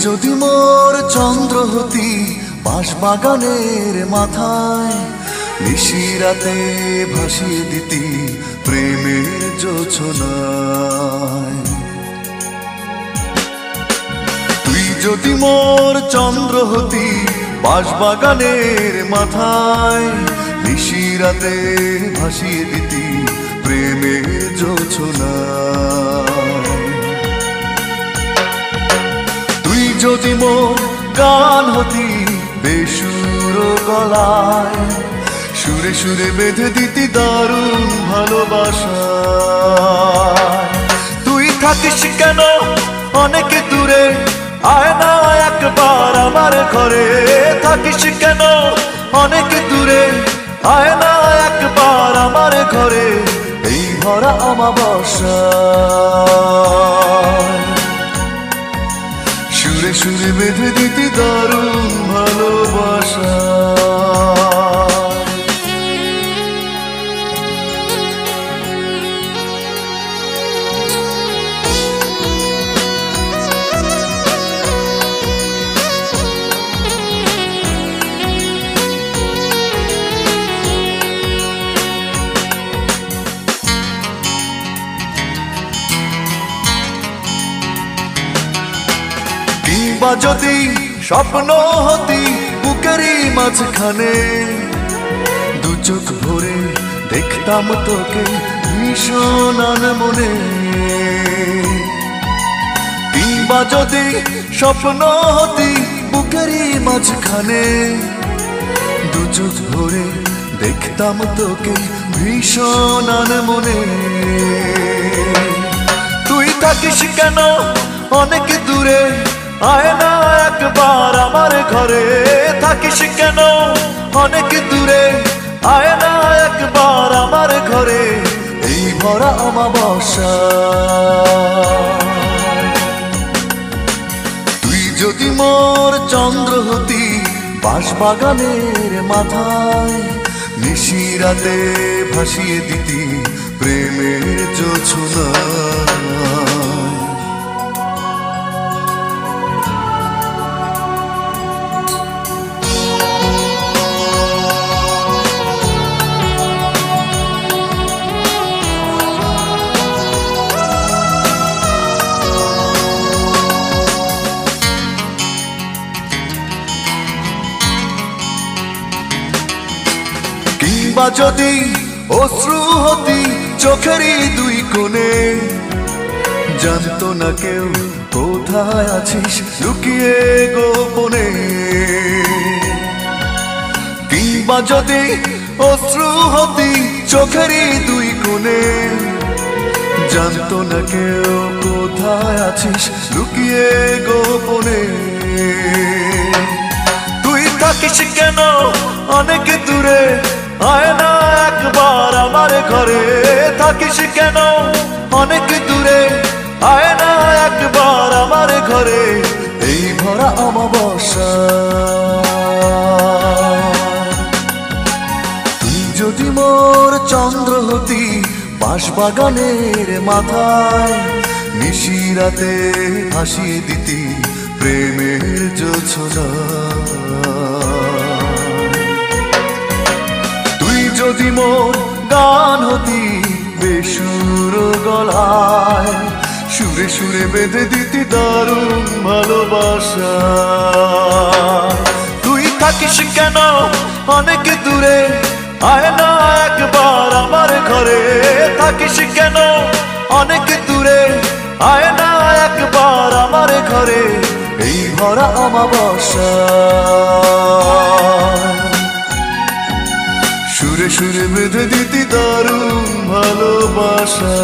যদি মোর চন্দ্র হতি বাঁশবাগানের মাথায়, নিশিরাতে ভাসিয়ে দিতি প্রেমের জোছনায়। তুই যদি মোর চন্দ্র হতি বাঁশবাগানের মাথায়, নিশিরাতে ভাসিয়ে দিতি প্রেমের জোছনায়। তুই যদি মোর গান হতি বেসুর গলায়, সুরে সুরে বেঁধে দিতি দারুণ ভালোবাসা। তুই থাকিস কেন অনেক দূরে, আয় না একবার আমার ঘরে। থাকিস কেন অনেক দূরে, আয় না একবার আমার ঘরে। এই ভরা অমাবস্যা সুরে সুরে বেঁধে দিতি দারুণ ভালোবাসা। কিংবা যদি স্বপ্ন হতি বুকেরই মাঝখানে, দু চোখ ভরে দেখতাম তোকে ভীষণ মনে। কিংবা যদি স্বপ্ন হতি বুকেরই মাঝখানে, দু চোখ ভরে দেখতাম তোকে ভীষণ মনে। তুই থাকিস কেন অনেক দূরে, আয় না একবার আমার ঘরে। থাকিস কেন অনেক দূরে, আয় না একবার আমার ঘরে। এই ভরা অমাবস্যা তুই যদি মোর চন্দ্র হতি বাঁশবাগানের মাথায়, নিশিরাতে ভাসিয়ে দিতি প্রেমের জোছনায়। কিংবা যদি অশ্রু হতি চোখেরই দুই কোণে, জানতো না কেউ কোথায় আছিস লুকিয়ে গোপনে। কিংবা যদি অশ্রু হতি চোখেরই দুই কোণে, জানতো না কেউ কোথায় আছিস লুকিয়ে গোপনে। তুই থাকিস কেন অনেক দূরে, আয় না একবার আমার ঘরে। থাকিস কেন অনেক দূরে, আয় না একবার আমার ঘরে। এই ভরা অমাবস্যা তুই যদি মোর চন্দ্র হতি বাঁশবাগানের মাথায়, নিশিরাতে ভাসিয়ে দিতি প্রেমের জোছনায়। যদি মোর গান হতি বেসুর গলায়, সুরে সুরে বেঁধে দিতি দারুণ ভালোবাসা। তুই থাকিস কেন অনেক দূরে, আয় না একবার আমার ঘরে। থাকিস কেন অনেক দূরে, আয় না একবার আমার ঘরে। এই ভরা অমাবস্যা সুরে সুরে বেঁধে দিতি দারুণ ভালোবাসা।